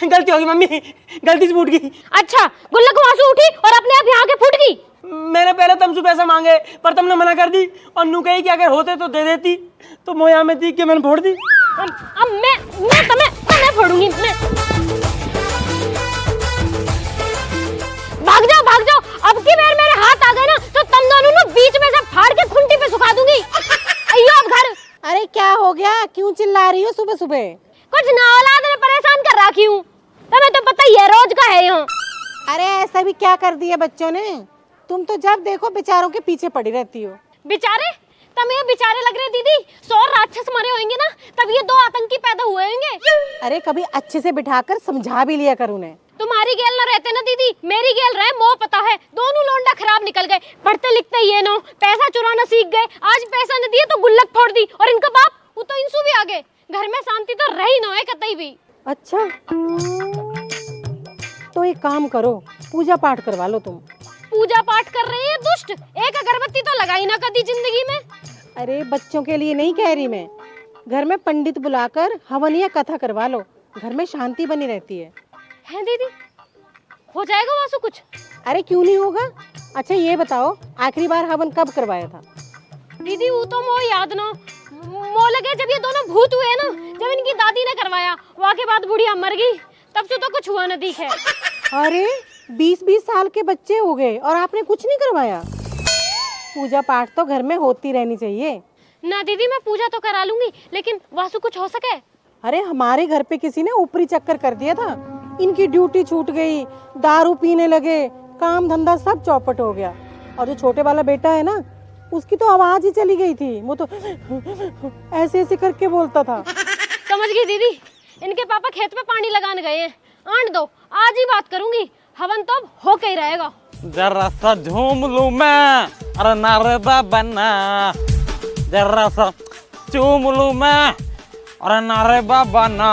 गलती होगी मम्मी, गलती से फूट गई। अच्छा, गुल्लक वासु उठी और अपने आप यहाँ के फूट गई। मैंने पहले तुमसे पैसे मांगे पर तुमने मना कर दी और नू कही कि अगर होते तो दे देती, तो मोया में थी कि मैंने फोड़ दी। अब मैं तुम्हें फोड़ूंगी। भाग जाओ। अब की बार मेरे हाथ आ गए ना तो तुम दोनों ना बीच में से फाड़ के खुंटी पे सुखा दूंगी। अयो अब घर। अरे क्या हो गया, क्यों चिल्ला रही हो सुबह सुबह? कुछ ना, औलाद ने परेशान कर रखी हूँ, तुम्हें तो पता ही है रोज का है यहाँ। अरे ऐसा भी क्या कर दिया बच्चों ने? तुम तो जब देखो बेचारों के पीछे पड़ी रहती हो। बेचारे? तुम ये बेचारे लग रहे दीदी, 100 राक्षस मरे होंगे ना तब ये 2 आतंकी पैदा हुए होंगे। अरे कभी अच्छे से बिठाकर समझा भी लिया कर उन्हें। तुम्हारी गेल न रहते ना दीदी, मेरी गेल रहे, मोह पता है। दोनों लोंडा खराब निकल गए, पढ़ते लिखते ये नो, पैसा चुराना सीख गए। आज पैसा न दिए तो गुल्लक फोड़ दी, और इनका बाप वो तो इंसू भी आ गए। घर में शांति तो रही न है कतई भी। अच्छा, तो एक काम करो, पूजा पाठ करवा लो तुम। पूजा पाठ कर रही है दुष्ट, एक अगरबत्ती तो लगाई ना कभी जिंदगी में। अरे बच्चों के लिए नहीं कह रही मैं, घर में पंडित बुलाकर हवन या कथा करवा लो, घर में शांति बनी रहती है। हैं दीदी, हो जाएगा वासु कुछ? अरे क्यों नहीं होगा। अच्छा ये बताओ, आखिरी बार हवन कब करवाया था? दीदी वो तो मोह याद ना, मोह लगे जब ये दोनों भूत हुए ना, जब इनकी दादी ने करवाया, वहाँ के बाद बुढ़िया मर गई, तब से तो कुछ हुआ न दिखे। अरे 20-20 साल के बच्चे हो गए और आपने कुछ नहीं करवाया? पूजा पाठ तो घर में होती रहनी चाहिए ना दीदी। मैं पूजा तो करा लूंगी, लेकिन वासु कुछ हो सके? अरे हमारे घर पे किसी ने ऊपरी चक्कर कर दिया था, इनकी ड्यूटी छूट गई, दारू पीने लगे, काम धंधा सब चौपट हो गया। और जो छोटे वाला बेटा है ना, उसकी तो आवाज ही चली गई थी, वो तो ऐसे ऐसे करके बोलता था। समझ गई दीदी, इनके पापा खेत में पानी लगाने गए हैं। आंट दो, आज ही बात करूंगी, हवन तो अब होके ही रहेगा। जरा सा झूम लूं मैं, अरे नारदा बना, जरा सा चूम लूं मैं, अरे नारदा बना।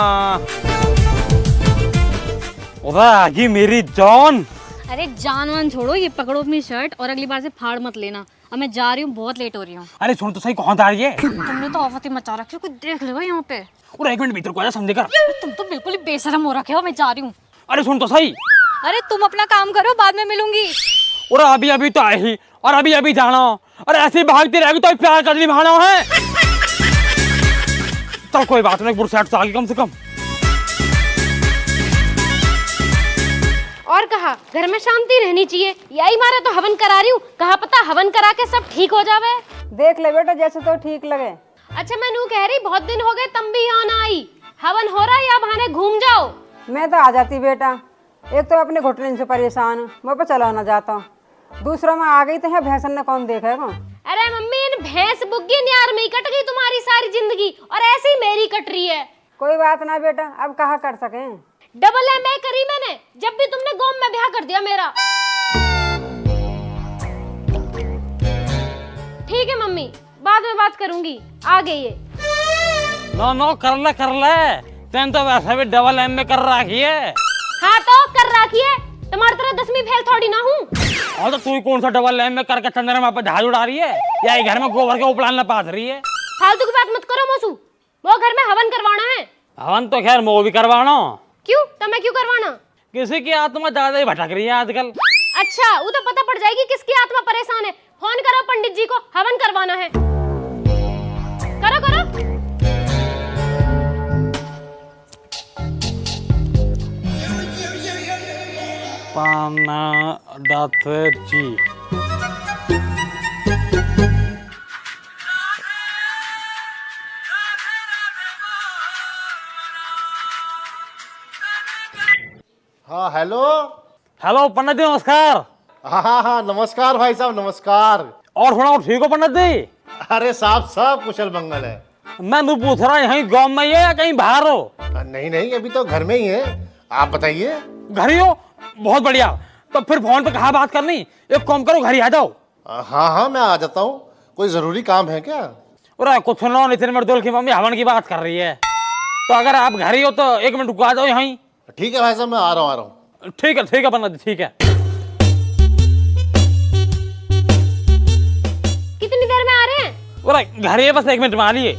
उधर आगी मेरी जान। अरे जान वान छोड़ो, ये पकड़ो अपनी शर्ट और अगली बार से फाड़ मत लेना। अब मैं जा रही हूँ, बहुत लेट हो रही हूँ। अरे सुन तो सही, कौन आ रही है? तुमने तो आफत ही मचा रखी है, कोई देख लेगा यहाँ पे। और 1 मिनट भीतर को आजा, समझे कर। तुम तो बिल्कुल ही बेशरम हो रखे हो, मैं जा रही हूँ। अरे सुन तो सही। अरे तुम अपना काम करो, बाद में मिलूंगी। और अभी अभी तो आई ही, और अभी अभी जाना। अरे ऐसे ही भागती रहेगी तो प्यार कर निभाना है। चल कोई बात नहीं, बुरसेट से आगे कम से कम। और कहा घर में शांति रहनी चाहिए, यही मारे तो हवन करा रही हूँ, कहा पता हवन करा के सब ठीक हो जावे। देख ले बेटा, जैसे तो ठीक लगे। अच्छा मैं नू कह रही, बहुत दिन हो गए तुम भी यहाँ ना आई, हवन हो रहा है या बहाने घूम जाओ। मैं तो आ जाती बेटा, एक तो अपने घुटने से परेशान हूँ, मैं पे चला ना जाता हूँ, दूसरा मैं आ गई तो है भैंसन ने कौन देखेगा। अरे मम्मी, इन भैंस बुग्गी न्यार में ही कट गई तुम्हारी सारी जिंदगी, और ऐसे ही मेरी कट रही है। कोई बात ना बेटा, अब कहाँ कर सके। डबल MA करी मैंने, जब भी तुमने गोम में ब्याह कर दिया मेरा। ठीक है मम्मी, बाद में बात करूंगी, आ गई है। नो कर ले, तेन तो वैसे भी डबल MA कर रखी है। हाँ तो कर रखी है, तुम्हारी तरह 10वीं फेल थोड़ी ना हूँ। और तो तू कौन सा डबल MA करके चंद्रमा पे झाड़ उड़ा रही है, या घर में गोबर के उपलान न पास रही है? फालतू की बात मत करो मौसू, वो घर में हवन करवाना है। हवन तो खैर वो भी करवाना। क्यों, तुम्हें क्यों करवाना? किसी की आत्मा ज्यादा ही भटक रही है आजकल। अच्छा, वो तो पता पड़ जाएगी किसकी आत्मा परेशान है। फोन करो पंडित जी को, हवन करवाना है। करो करो। पाना दत्त जी। हाँ हेलो। हेलो पंडित जी, नमस्कार। हाँ नमस्कार भाई साहब, नमस्कार। और सुनाओ, ठीक हो पंडित जी? अरे साहब सब कुशल मंगल है। मैं तो पूछ रहा यहीं गांव में ही है या कहीं बाहर हो? नहीं अभी तो घर में ही है, आप बताइए। घर ही हो? बहुत बढ़िया। तो फिर फोन पे कहाँ बात करनी, एक काम करो घर ही आ जाओ। हाँ मैं आ जाता हूँ, कोई जरूरी काम है क्या? अरे कुछ सुन लो, नितिन मर्दुल की मम्मी हवन की बात कर रही है, तो अगर आप घर ही हो तो 1 मिनट रुको, आ जाओ यहीं। ठीक है भाई साहब, मैं आ रहा हूँ। ठीक है पंडित जी, ठीक है। कितनी देर में आ रहे हैं? अरे घर ही है, बस 1 मिनट में आ लिए।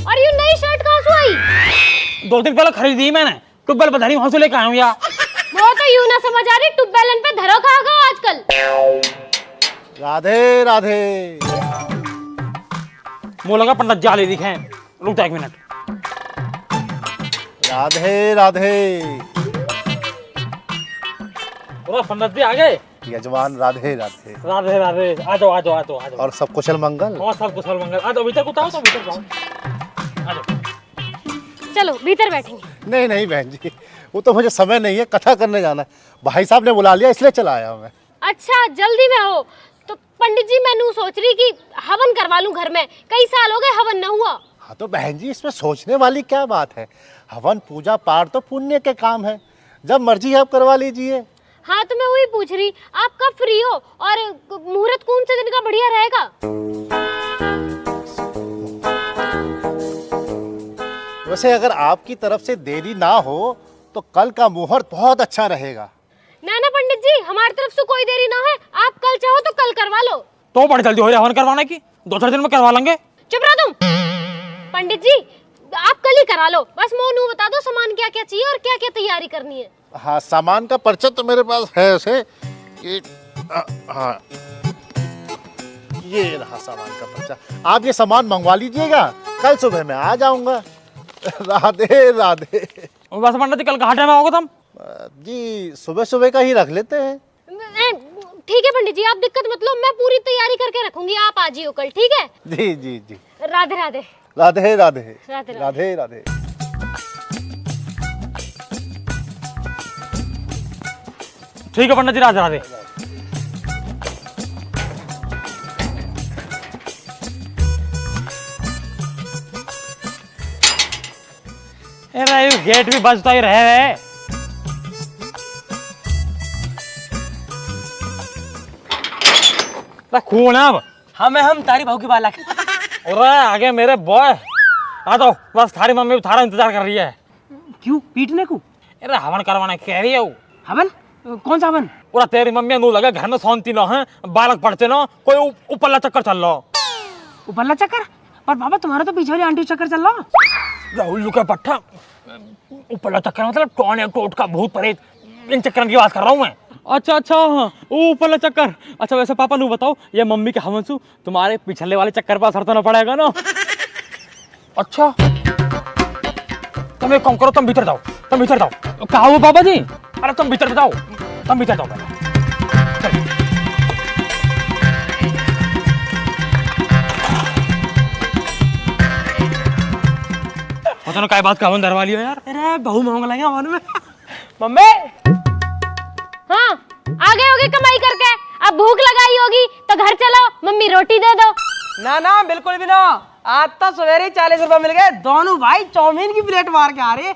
और ये नई शर्ट कहाँ से आई? 2 दिन पहले खरीदी मैंने, ट्यूबवेल पर धरी वहां से लेकर आया हूँ यार। वो तो यूं ना समझ आ रही, ट्यूबवेल पे धरो कहाँ गो आजकल। राधे राधे। मुँह लगा पंडित जाले दिखे। रुक जा 1 मिनट। राधे राधे। पंडित जी आ गए। यजमान राधे राधे। राधे राधे। आ जाओ आ जाओ आ जाओ आ जाओ। और सब कुशल मंगल? और सब कुशल मंगल। आ जाओ भीतर उतारो तो भीतर जाओ। आ जाओ। चलो भीतर बैठेंगे। नहीं नहीं बहन जी, वो तो मुझे समय नहीं है, कथा करने जाना है। भाई साहब ने बुला लिया इसलिए चला आया मैं। अच्छा जल्दी में हो तो पंडित जी, मैं सोच रही कि हवन करवा लूं घर में, कई साल हो गए हवन न हुआ। हाँ तो बहन जी, इसमें सोचने वाली क्या बात है? हवन पूजा पाठ तो पुण्य के काम है, जब मर्जी आप करवा लीजिए। हाँ तो मैं वही पूछ रही, आप कब फ्री हो और मुहूर्त कौन से दिन का बढ़िया रहेगा? वैसे अगर आपकी तरफ से देरी ना हो तो कल का मुहूर्त बहुत अच्छा रहेगा। ना पंडित जी, हमारी तरफ से कोई देरी ना है, आप कल चाहो तो कल करवा लो। तो बड़ी जल्दी हो रही हवन करवाने की, 2-4 दिन में करवा लेंगे। चुप रहो तुम। पंडित जी आप कल ही करा लो, बस मोनू बता दो सामान क्या क्या चाहिए और क्या क्या तैयारी करनी है। हाँ, सामान का पर्चा तो मेरे पास है ऐसे कि हाँ, ये रहा सामान का पर्चा। आप ये सामान मंगवा लीजिएगा, कल सुबह मैं आ जाऊंगा। राधे राधे। बस पंडित जी कल कहाँ टाइम आओगे तुम? जी सुबह सुबह का ही रख लेते हैं। ठीक है पंडित जी, आप दिक्कत मत लो, मैं पूरी तैयारी करके रखूंगी, आप आ जियो कल, ठीक है? जी जी जी। राधे राधे। राधे राधे। राधे राधे राधे। ठीक है पंडित जी, राधे राधे। अरे गेट भी बजता ही रहे। खून है अब। हम तारी भाव की बालक। और आगे मेरे बॉय आ जाओ, बस थारी मम्मी थारा इंतजार कर रही है। क्यों पीटने को? अरे हवन करवाने कह रही है वो। हवन? कौन सा हवन? पूरा तेरी मम्मी नू लगा घर में शांति ना है, बालक पढ़ते ना, कोई ऊपरला चक्कर चल रहा। ऊपरला चक्कर? पर बाबा तुम्हारा तो पीछे वाली आंटी चक्कर चल रहा। राहुल का पट्टा। ऊपरला चक्कर मतलब टोन टोट का भूत प्रेत, इन चक्कर की बात कर रहा हूँ मैं। अच्छा अच्छा हाँ, ऊपरला चक्कर। अच्छा वैसे पापा नू बताओ, ये मम्मी के हवन से तुम्हारे पिछले वाले चक्कर पर असर तो ना पड़ेगा ना? अच्छा तुम एक काम करो, तुम भीतर जाओ, तुम भीतर जाओ। कहा हो पापा जी? अरे तुम भीतर जाओ, तुम भीतर जाओ। पता ना क्या बात का हवन धरवा लिया यार। अरे बहु मांग लगे हवन में। मम्मी हाँ आ गए होगे कमाई करके, अब भूख लगाई होगी तो घर चलो, मम्मी रोटी दे दो। ना बिल्कुल भी ना, आज तो सवेरे 40 रुपए मिल गए, दोनों भाई चाउमीन की प्लेट मार के आ रहे।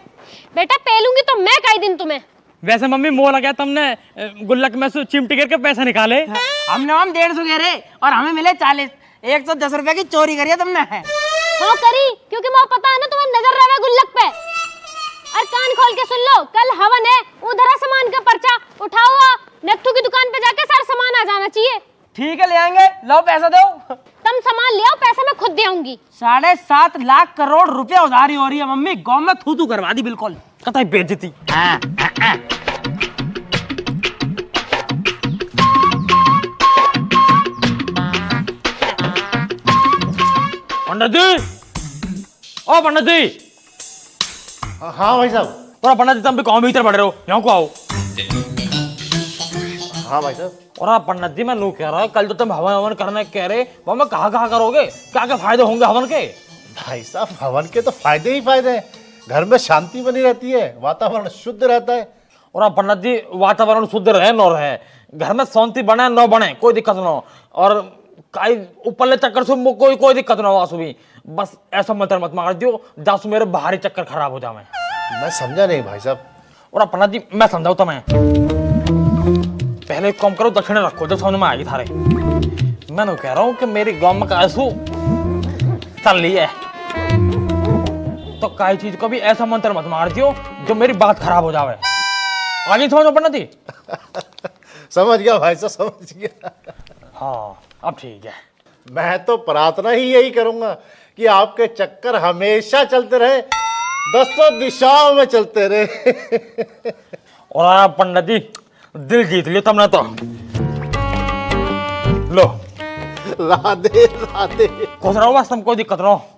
बेटा पेलूंगी तो मैं कई दिन तुम्हें। वैसे मम्मी मोह लगा तुमने गुल्लक में से चिमटी करके पैसा निकाले। हमने हम 150 कह रहे और हमें मिले 40। 110 रुपए की चोरी करी है तुमने। हाँ करी, क्योंकि मुझे पता है ना तुम्हें नजर रहा है गुल्लक पे। और कान खोल के सुन लो, कल हवन है, उधर सामान का पर्चा उठाओ, नत्थू की दुकान पे जाके सारा सामान आ जाना चाहिए। ठीक है ले आएंगे, लो पैसा दो। तुम सामान ले आओ, पैसा मैं खुद दे आऊंगी। 7.5 लाख करोड़ रुपए उधारी हो रही है मम्मी, गांव में थू करवा दी बिल्कुल। कतई बेइज्जती। पंडित जी, ओ पंडित जी। हाँ भाई साहब। और पंडित जी तुम भी कौन भीतर पड़ रहे हो, यहाँ को आओ। हाँ भाई साहब। और पंडित जी मैं नू कह रहा, कल तो तुम हवन करने कह रहे, वो मैं कहाँ करोगे, क्या क्या फायदे होंगे हवन के? भाई साहब हवन के तो फायदे ही फायदे हैं, घर में शांति बनी रहती है, वातावरण शुद्ध रहता है। और पंडित जी वातावरण शुद्ध रहे न रहे, घर में शांति बने न बने, कोई दिक्कत ना हो। और ऊपरले चक्कर से कोई दिक्कत ना हो आंसू भी, बस ऐसा मंत्र मत मार दियो जासू मेरे बाहरी चक्कर खराब हो जाए। मैं समझा नहीं भाई साहब। और पंडित जी मैं समझाऊ तो मैं पहले एक काम करो, दक्षिण रखो जब समझ में आएगी थारे। मैं तो कह रहा हूँ कि मेरी गांव में कैसू चल रही है, तो काई चीज को भी ऐसा मंत्र मत मार दियो जो मेरी बात खराब हो जावे। आगे समझो पंडित जी। समझ गया भाई साहब, समझ गया। हाँ अब ठीक है। मैं तो प्रार्थना ही यही करूंगा कि आपके चक्कर हमेशा चलते रहे, दसों दिशाओं में चलते रहे। और पंडित जी दिल जीत लिया तुमने तो। लो राधे राधे। खुश रहो, बस तुमको दिक्कत ना हो।